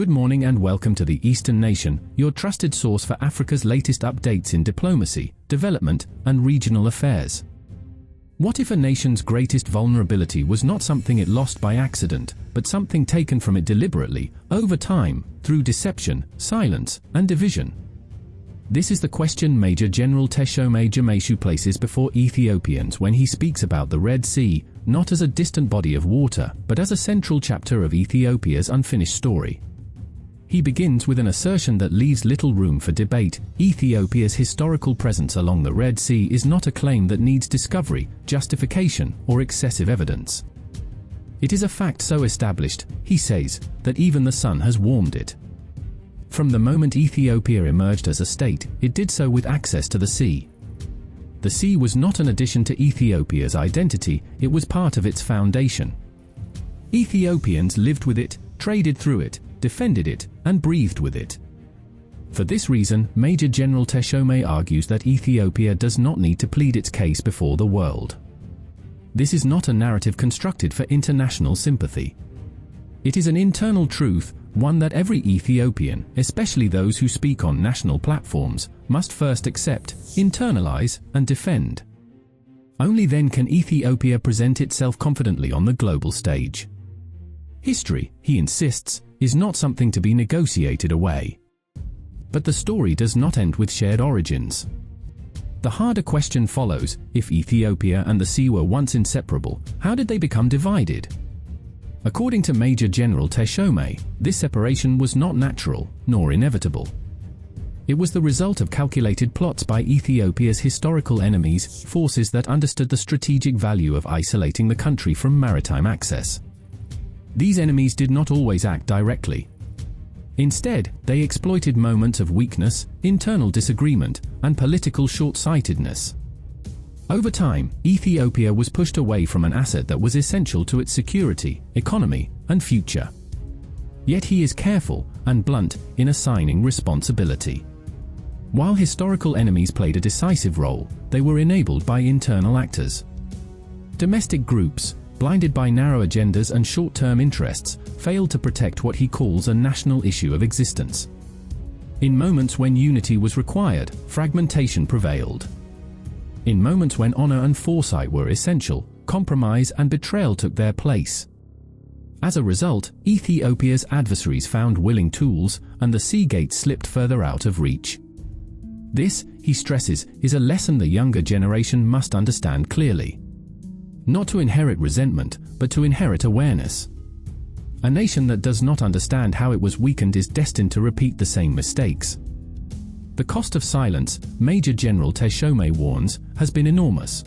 Good morning and welcome to the Eastern Nation, your trusted source for Africa's latest updates in diplomacy, development, and regional affairs. What if a nation's greatest vulnerability was not something it lost by accident, but something taken from it deliberately, over time, through deception, silence, and division? This is the question Major General Teshome Jameshu places before Ethiopians when he speaks about the Red Sea, not as a distant body of water, but as a central chapter of Ethiopia's unfinished story. He begins with an assertion that leaves little room for debate. Ethiopia's historical presence along the Red Sea is not a claim that needs discovery, justification, or excessive evidence. It is a fact so established, he says, that even the sun has warmed it. From the moment Ethiopia emerged as a state, it did so with access to the sea. The sea was not an addition to Ethiopia's identity, it was part of its foundation. Ethiopians lived with it, traded through it, defended it, and breathed with it. For this reason, Major General Teshome argues that Ethiopia does not need to plead its case before the world. This is not a narrative constructed for international sympathy. It is an internal truth, one that every Ethiopian, especially those who speak on national platforms, must first accept, internalize, and defend. Only then can Ethiopia present itself confidently on the global stage. History, he insists, is not something to be negotiated away. But the story does not end with shared origins. The harder question follows: if Ethiopia and the sea were once inseparable, how did they become divided? According to Major General Teshome, this separation was not natural, nor inevitable. It was the result of calculated plots by Ethiopia's historical enemies, forces that understood the strategic value of isolating the country from maritime access. These enemies did not always act directly. Instead, they exploited moments of weakness, internal disagreement, and political short-sightedness. Over time, Ethiopia was pushed away from an asset that was essential to its security, economy, and future. Yet he is careful and blunt in assigning responsibility. While historical enemies played a decisive role, they were enabled by internal actors. Domestic groups, blinded by narrow agendas and short-term interests, failed to protect what he calls a national issue of existence. In moments when unity was required, fragmentation prevailed. In moments when honor and foresight were essential, compromise and betrayal took their place. As a result, Ethiopia's adversaries found willing tools, and the sea gate slipped further out of reach. This, he stresses, is a lesson the younger generation must understand clearly. Not to inherit resentment, but to inherit awareness. A nation that does not understand how it was weakened is destined to repeat the same mistakes. The cost of silence, Major General Teshome warns, has been enormous.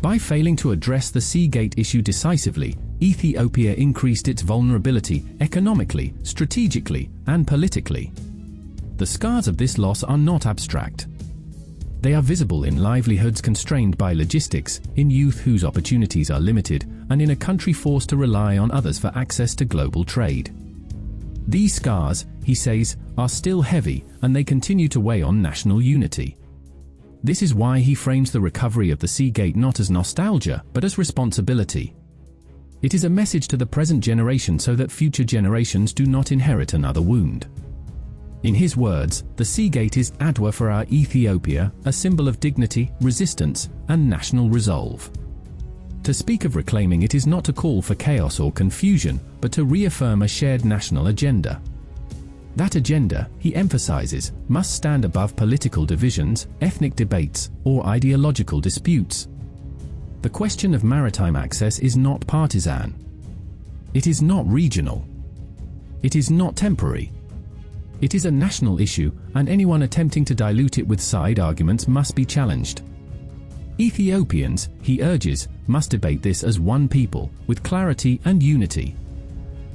By failing to address the sea gate issue decisively, Ethiopia increased its vulnerability economically, strategically, and politically. The scars of this loss are not abstract. They are visible in livelihoods constrained by logistics, in youth whose opportunities are limited, and in a country forced to rely on others for access to global trade. These scars, he says, are still heavy, and they continue to weigh on national unity. This is why he frames the recovery of the sea gate not as nostalgia, but as responsibility. It is a message to the present generation so that future generations do not inherit another wound. In his words, the sea gate is Adwa for our Ethiopia, a symbol of dignity, resistance, and national resolve. To speak of reclaiming it is not to call for chaos or confusion, but to reaffirm a shared national agenda. That agenda, he emphasizes, must stand above political divisions, ethnic debates, or ideological disputes. The question of maritime access is not partisan. It is not regional. It is not temporary. It is a national issue, and anyone attempting to dilute it with side arguments must be challenged. Ethiopians, he urges, must debate this as one people, with clarity and unity.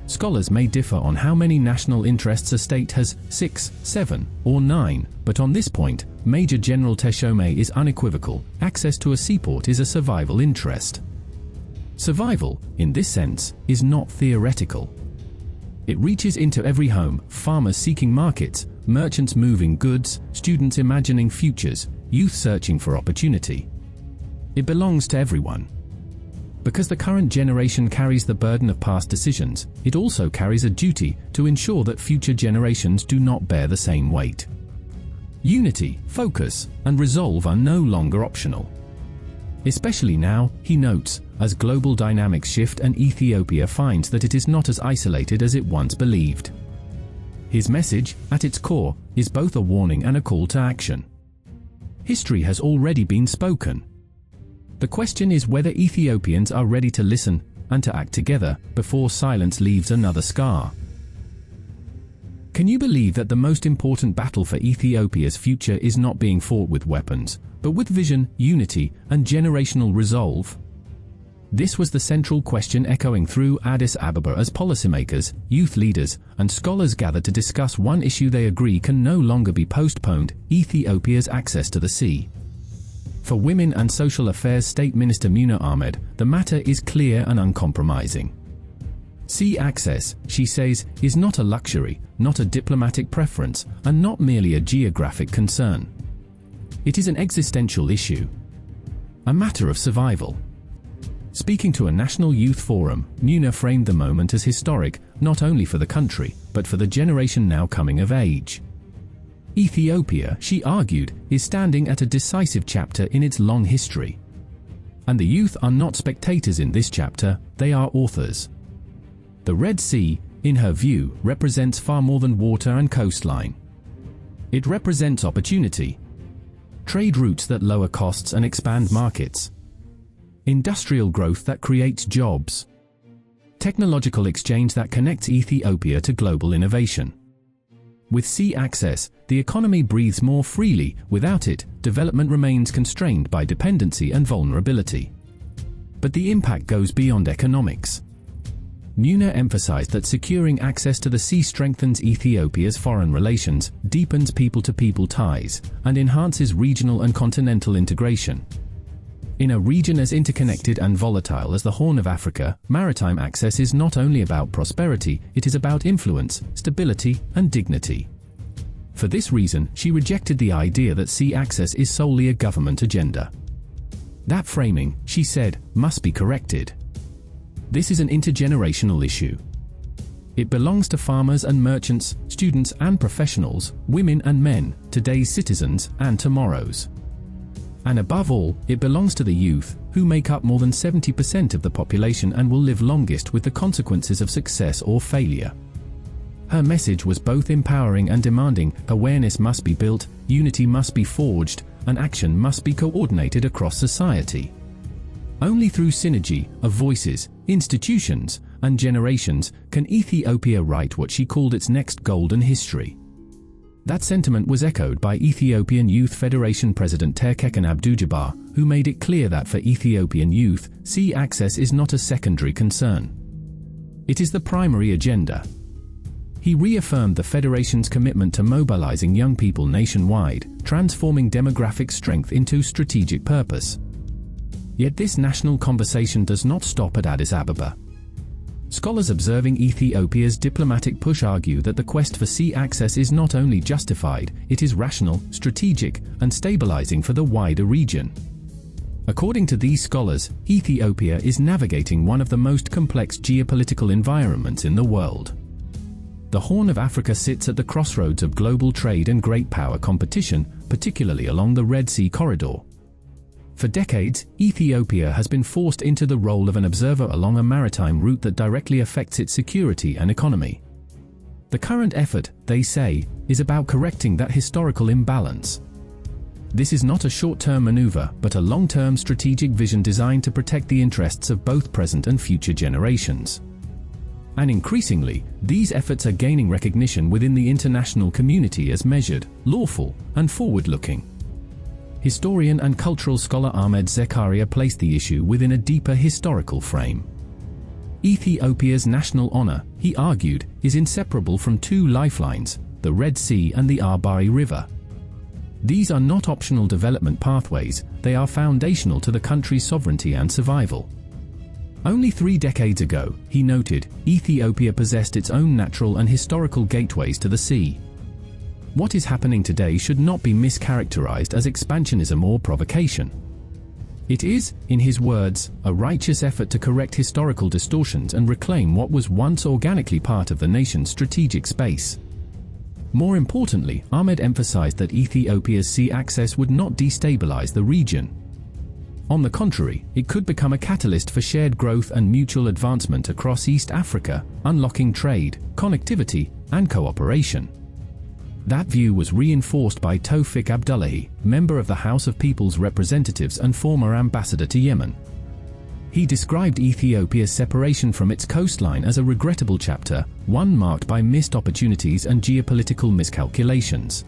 Scholars may differ on how many national interests a state has, 6, 7, or 9, but on this point, Major General Teshome is unequivocal: access to a seaport is a survival interest. Survival, in this sense, is not theoretical. It reaches into every home: farmers seeking markets, merchants moving goods, students imagining futures, youth searching for opportunity. It belongs to everyone. Because the current generation carries the burden of past decisions, it also carries a duty to ensure that future generations do not bear the same weight. Unity, focus, and resolve are no longer optional. Especially now, he notes, as global dynamics shift and Ethiopia finds that it is not as isolated as it once believed. His message, at its core, is both a warning and a call to action. History has already been spoken. The question is whether Ethiopians are ready to listen and to act together before silence leaves another scar. Can you believe that the most important battle for Ethiopia's future is not being fought with weapons, but with vision, unity, and generational resolve? This was the central question echoing through Addis Ababa as policymakers, youth leaders, and scholars gathered to discuss one issue they agree can no longer be postponed: Ethiopia's access to the sea. For Women and Social Affairs State Minister Muna Ahmed, the matter is clear and uncompromising. Sea access, she says, is not a luxury, not a diplomatic preference, and not merely a geographic concern. It is an existential issue, a matter of survival. Speaking to a national youth forum, Muna framed the moment as historic, not only for the country, but for the generation now coming of age. Ethiopia, she argued, is standing at a decisive chapter in its long history. And the youth are not spectators in this chapter, they are authors. The Red Sea, in her view, represents far more than water and coastline. It represents opportunity. Trade routes that lower costs and expand markets. Industrial growth that creates jobs. Technological exchange that connects Ethiopia to global innovation. With sea access, the economy breathes more freely. Without it, development remains constrained by dependency and vulnerability. But the impact goes beyond economics. Muna emphasized that securing access to the sea strengthens Ethiopia's foreign relations, deepens people-to-people ties, and enhances regional and continental integration. In a region as interconnected and volatile as the Horn of Africa, maritime access is not only about prosperity, it is about influence, stability, and dignity. For this reason, she rejected the idea that sea access is solely a government agenda. That framing, she said, must be corrected. This is an intergenerational issue. It belongs to farmers and merchants, students and professionals, women and men, today's citizens and tomorrow's. And above all, it belongs to the youth, who make up more than 70% of the population and will live longest with the consequences of success or failure. Her message was both empowering and demanding. Awareness must be built, unity must be forged, and action must be coordinated across society. Only through synergy of voices, institutions, and generations can Ethiopia write what she called its next golden history. That sentiment was echoed by Ethiopian Youth Federation President Terkekan Abdujabbar, who made it clear that for Ethiopian youth, sea access is not a secondary concern. It is the primary agenda. He reaffirmed the Federation's commitment to mobilizing young people nationwide, transforming demographic strength into strategic purpose. Yet this national conversation does not stop at Addis Ababa. Scholars observing Ethiopia's diplomatic push argue that the quest for sea access is not only justified, it is rational, strategic, and stabilizing for the wider region. According to these scholars, Ethiopia is navigating one of the most complex geopolitical environments in the world. The Horn of Africa sits at the crossroads of global trade and great power competition, particularly along the Red Sea corridor. For decades, Ethiopia has been forced into the role of an observer along a maritime route that directly affects its security and economy. The current effort, they say, is about correcting that historical imbalance. This is not a short-term maneuver, but a long-term strategic vision designed to protect the interests of both present and future generations. And increasingly, these efforts are gaining recognition within the international community as measured, lawful, and forward-looking. Historian and cultural scholar Ahmed Zekaria placed the issue within a deeper historical frame. Ethiopia's national honor, he argued, is inseparable from two lifelines, the Red Sea and the Arbari River. These are not optional development pathways, they are foundational to the country's sovereignty and survival. Only 3 decades ago, he noted, Ethiopia possessed its own natural and historical gateways to the sea. What is happening today should not be mischaracterized as expansionism or provocation. It is, in his words, a righteous effort to correct historical distortions and reclaim what was once organically part of the nation's strategic space. More importantly, Ahmed emphasized that Ethiopia's sea access would not destabilize the region. On the contrary, it could become a catalyst for shared growth and mutual advancement across East Africa, unlocking trade, connectivity, and cooperation. That view was reinforced by Tawfiq Abdullahi, member of the House of People's Representatives and former ambassador to Yemen. He described Ethiopia's separation from its coastline as a regrettable chapter, one marked by missed opportunities and geopolitical miscalculations.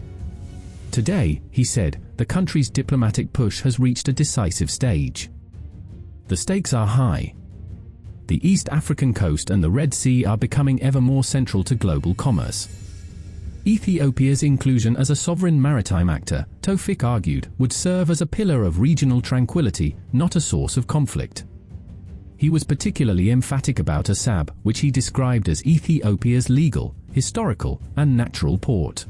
Today, he said, the country's diplomatic push has reached a decisive stage. The stakes are high. The East African coast and the Red Sea are becoming ever more central to global commerce. Ethiopia's inclusion as a sovereign maritime actor, Tawfiq argued, would serve as a pillar of regional tranquility, not a source of conflict. He was particularly emphatic about Assab, which he described as Ethiopia's legal, historical, and natural port.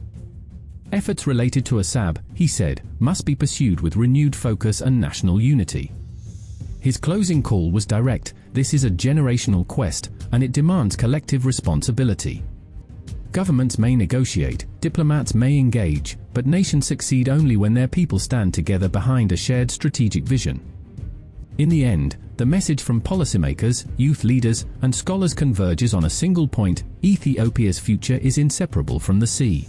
Efforts related to Assab, he said, must be pursued with renewed focus and national unity. His closing call was direct: this is a generational quest, and it demands collective responsibility. Governments may negotiate, diplomats may engage, but nations succeed only when their people stand together behind a shared strategic vision. In the end, the message from policymakers, youth leaders, and scholars converges on a single point: Ethiopia's future is inseparable from the sea.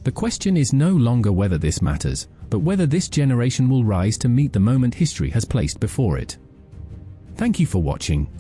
The question is no longer whether this matters, but whether this generation will rise to meet the moment history has placed before it. Thank you for watching.